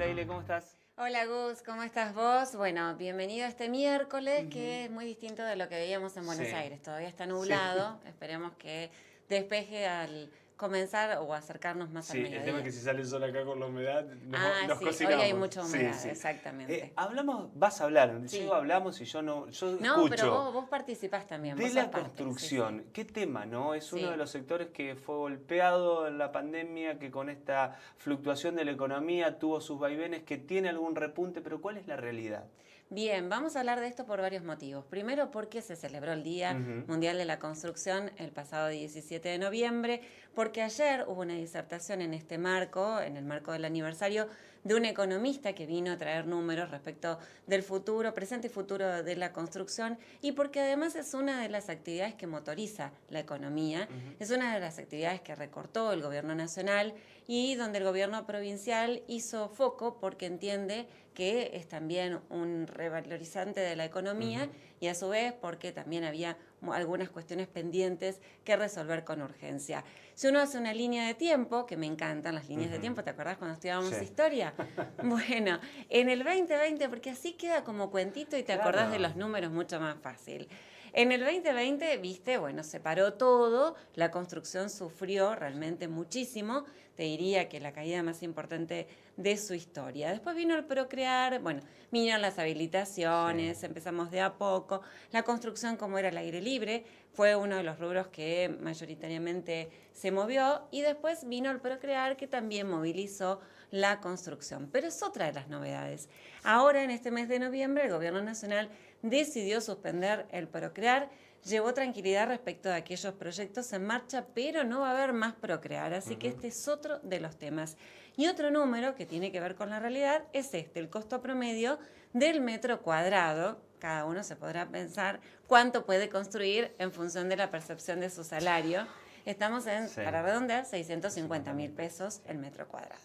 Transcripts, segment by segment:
Hola Ile, ¿cómo estás? Hola Gus, ¿cómo estás vos? Bueno, bienvenido a este miércoles que es muy distinto de lo que veíamos en Buenos Sí, Aires. Todavía está sí, nublado, esperemos que despeje al comenzar o acercarnos más al sí, el tema es mediodía. que si sale el sol acá con la humedad, Ah, nos sí, hoy hay cocinamos. mucha Sí, humedad, sí. exactamente. Vas a hablar, yo digo Sí. hablamos y yo No, pero escucho. vos participás también, De vos sos la parte, sí, sí. construcción, ¿qué tema, no? Es uno de Sí. los sectores que fue golpeado en la pandemia, que con esta fluctuación de la economía tuvo sus vaivenes, que tiene algún repunte, pero ¿cuál es la realidad? Bien, vamos a hablar de esto por varios motivos. Primero, porque se celebró el Día Ujú. Mundial de la Construcción el pasado 17 de noviembre, porque ayer hubo una disertación en este marco, en el marco del aniversario, de un economista que vino a traer números respecto del futuro, presente y futuro de la construcción, y porque además es una de las actividades que motoriza la economía, es una de las actividades que recortó el gobierno nacional y donde el gobierno provincial hizo foco porque entiende que es también un revalorizante de la economía y a su vez porque también había algunas cuestiones pendientes que resolver con urgencia. Si uno hace una línea de tiempo, que me encantan las líneas de tiempo, ¿te acordás cuando estudiábamos Sí. historia? Bueno, en el 2020, porque así queda como cuentito y te acordás de Claro. los números mucho más fácil. En el 2020, viste, bueno, se paró todo, la construcción sufrió realmente muchísimo, te diría que la caída más importante de su historia. Después vino el procrear, bueno, vinieron las habilitaciones, Sí. empezamos de a poco, la construcción como era al aire libre, fue uno de los rubros que mayoritariamente se movió y después vino el procrear que también movilizó la construcción. Pero es otra de las novedades. Ahora, en este mes de noviembre, el Gobierno Nacional decidió suspender el procrear, llevó tranquilidad respecto de aquellos proyectos en marcha, pero no va a haber más procrear, así que este es otro de los temas. Y otro número que tiene que ver con la realidad es el costo promedio del metro cuadrado. Cada uno se podrá pensar cuánto puede construir en función de la percepción de su salario. Estamos en, Sí. para redondear, 650.000 pesos el metro cuadrado.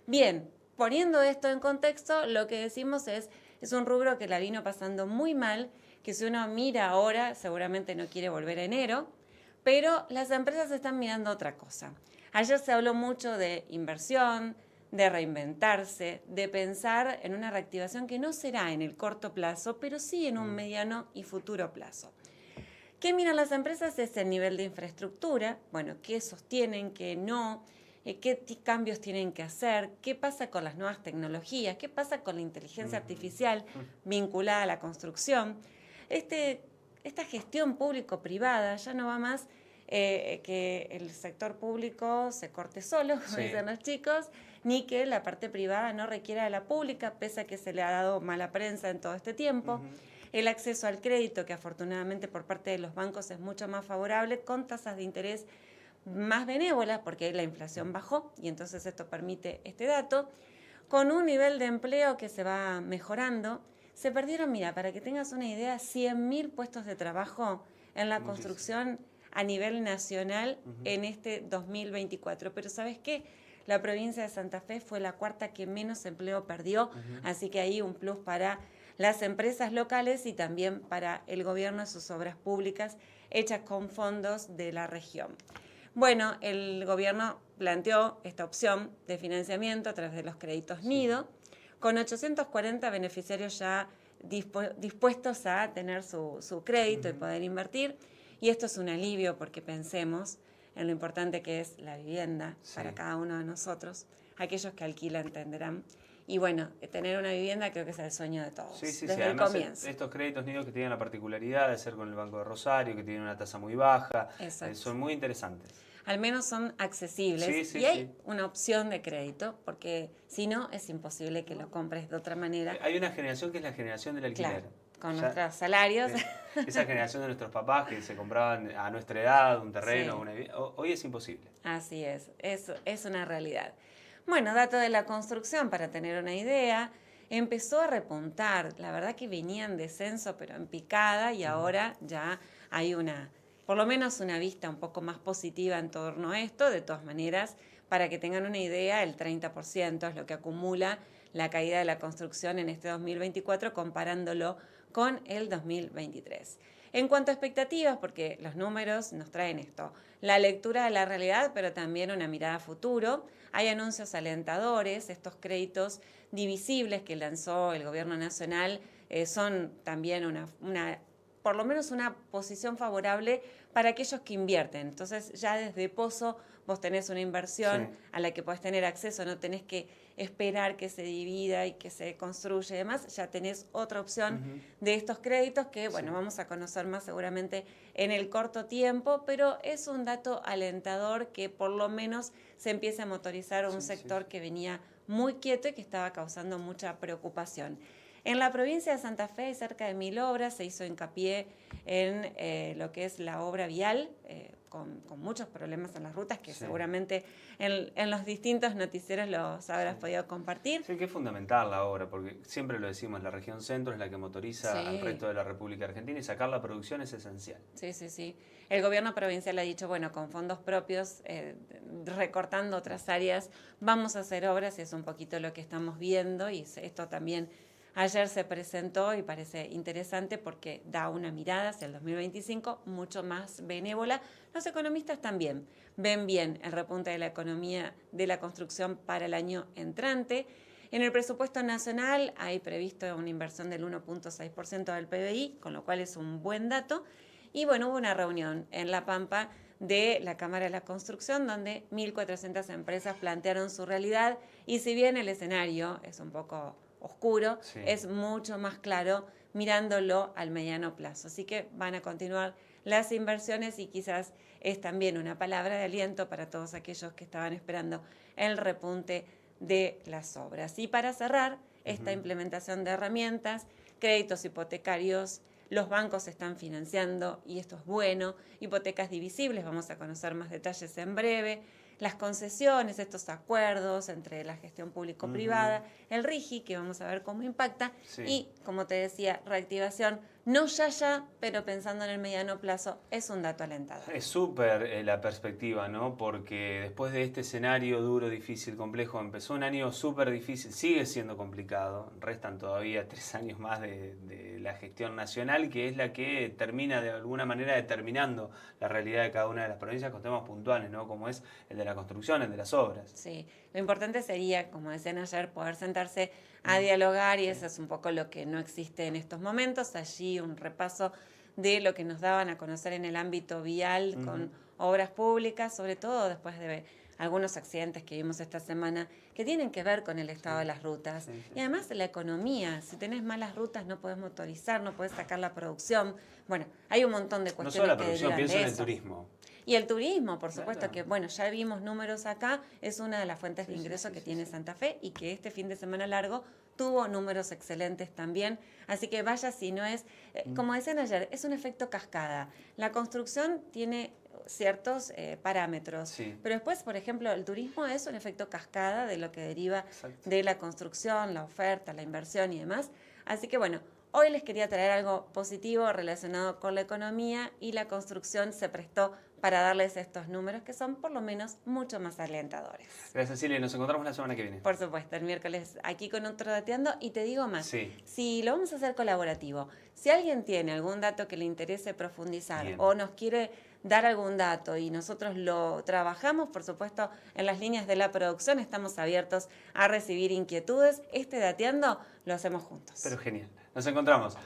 Bien, poniendo esto en contexto, lo que decimos es un rubro que la vino pasando muy mal, que si uno mira ahora seguramente no quiere volver a enero, pero las empresas están mirando otra cosa. Ayer se habló mucho de inversión, de reinventarse, de pensar en una reactivación que no será en el corto plazo, pero sí en un mediano y futuro plazo. ¿Qué miran las empresas? Es el nivel de infraestructura, bueno, qué sostienen, qué no, qué cambios tienen que hacer, qué pasa con las nuevas tecnologías, qué pasa con la inteligencia artificial vinculada a la construcción. Esta gestión público-privada ya no va más que el sector público se corte solo, como Sí. dicen los chicos, ni que la parte privada no requiera de la pública, pese a que se le ha dado mala prensa en todo este tiempo. El acceso al crédito, que afortunadamente por parte de los bancos es mucho más favorable, con tasas de interés más benévolas, porque la inflación bajó y entonces esto permite este dato, con un nivel de empleo que se va mejorando. Se perdieron, mira, para que tengas una idea, 100.000 puestos de trabajo en la construcción a nivel nacional en este 2024. Pero ¿sabes qué? La provincia de Santa Fe fue la cuarta que menos empleo perdió, así que ahí un plus para las empresas locales y también para el gobierno de sus obras públicas hechas con fondos de la región. Bueno, el gobierno planteó esta opción de financiamiento a través de los créditos Nido, con 840 beneficiarios ya dispuestos a tener su crédito y poder invertir. Y esto es un alivio porque pensemos en lo importante que es la vivienda para cada uno de nosotros. Aquellos que alquilan entenderán. Y bueno, tener una vivienda creo que es el sueño de todos, Sí. desde el Además, comienzo. estos créditos nidos que tienen la particularidad de ser con el Banco de Rosario, que tienen una tasa muy baja, Exacto. son muy interesantes. Al menos son accesibles Sí, y hay sí. una opción de crédito, porque si no es imposible que lo compres de otra manera. Hay una generación que es la generación del alquiler. Claro, con nuestros salarios. Esa generación de nuestros papás que se compraban a nuestra edad un terreno, Sí. hoy es imposible. Así es una realidad. Bueno, dato de la construcción, para tener una idea, empezó a repuntar. La verdad que venía en descenso, pero en picada, y ahora ya hay por lo menos una vista un poco más positiva en torno a esto. De todas maneras, para que tengan una idea, el 30% es lo que acumula la caída de la construcción en este 2024 comparándolo con el 2023. En cuanto a expectativas, porque los números nos traen esto, la lectura de la realidad, pero también una mirada a futuro. Hay anuncios alentadores, estos créditos divisibles que lanzó el gobierno nacional son también por lo menos una posición favorable para aquellos que invierten. Entonces ya desde Pozo vos tenés una inversión a la que podés tener acceso, no tenés que esperar que se divida y que se construya y demás, ya tenés otra opción de estos créditos que, bueno, vamos a conocer más seguramente en el corto tiempo, pero es un dato alentador que por lo menos se empiece a motorizar un sector que venía muy quieto y que estaba causando mucha preocupación. En la provincia de Santa Fe hay cerca de 1000 obras, se hizo hincapié en lo que es la obra vial, con muchos problemas en las rutas que seguramente en los distintos noticieros los habrás podido compartir. Sí, que es fundamental la obra, porque siempre lo decimos, la región centro es la que motoriza al resto de la República Argentina y sacar la producción es esencial. Sí. El gobierno provincial ha dicho, bueno, con fondos propios, recortando otras áreas, vamos a hacer obras y es un poquito lo que estamos viendo y esto también ayer se presentó y parece interesante porque da una mirada hacia el 2025 mucho más benévola. Los economistas también ven bien el repunte de la economía de la construcción para el año entrante. En el presupuesto nacional hay previsto una inversión del 1.6% del PBI, con lo cual es un buen dato. Y bueno, hubo una reunión en La Pampa de la Cámara de la Construcción, donde 1.400 empresas plantearon su realidad y si bien el escenario es un poco oscuro, es mucho más claro mirándolo al mediano plazo. Así que van a continuar las inversiones y quizás es también una palabra de aliento para todos aquellos que estaban esperando el repunte de las obras. Y para cerrar, esta implementación de herramientas, créditos hipotecarios, los bancos están financiando y esto es bueno, hipotecas divisibles, vamos a conocer más detalles en breve, las concesiones, estos acuerdos entre la gestión público-privada, el RIGI, que vamos a ver cómo impacta, y, como te decía, reactivación, no ya, pero pensando en el mediano plazo, es un dato alentador. Es súper la perspectiva, ¿no? Porque después de este escenario duro, difícil, complejo, empezó un año súper difícil, sigue siendo complicado, restan todavía 3 años más de la gestión nacional, que es la que termina de alguna manera determinando la realidad de cada una de las provincias con temas puntuales, ¿no? Como es el de la construcción, el de las obras. Sí, lo importante sería, como decían ayer, poder sentarse a dialogar y eso es un poco lo que no existe en estos momentos. Allí un repaso de lo que nos daban a conocer en el ámbito vial con obras públicas, sobre todo después de algunos accidentes que vimos esta semana que tienen que ver con el estado de las rutas. Y además la economía, si tenés malas rutas no podés motorizar, no podés sacar la producción. Bueno, hay un montón de cuestiones no solo la que producción, derivan pienso de en el eso. turismo. Y el turismo, por supuesto, que bueno, ya vimos números acá, es una de las fuentes de ingreso que tiene Santa Fe y que este fin de semana largo tuvo números excelentes también. Así que vaya si no es, como decían ayer, es un efecto cascada. La construcción tiene ciertos parámetros, pero después, por ejemplo, el turismo es un efecto cascada de lo que deriva de la construcción, la oferta, la inversión y demás. Así que bueno, hoy les quería traer algo positivo relacionado con la economía y la construcción se prestó para darles estos números que son por lo menos mucho más alentadores. Gracias, Silvia. Nos encontramos la semana que viene. Por supuesto, el miércoles aquí con otro Dateando y te digo más, si lo vamos a hacer colaborativo, si alguien tiene algún dato que le interese profundizar o nos quiere dar algún dato y nosotros lo trabajamos, por supuesto, en las líneas de la producción estamos abiertos a recibir inquietudes. Dateando lo hacemos juntos. Pero genial. Nos encontramos.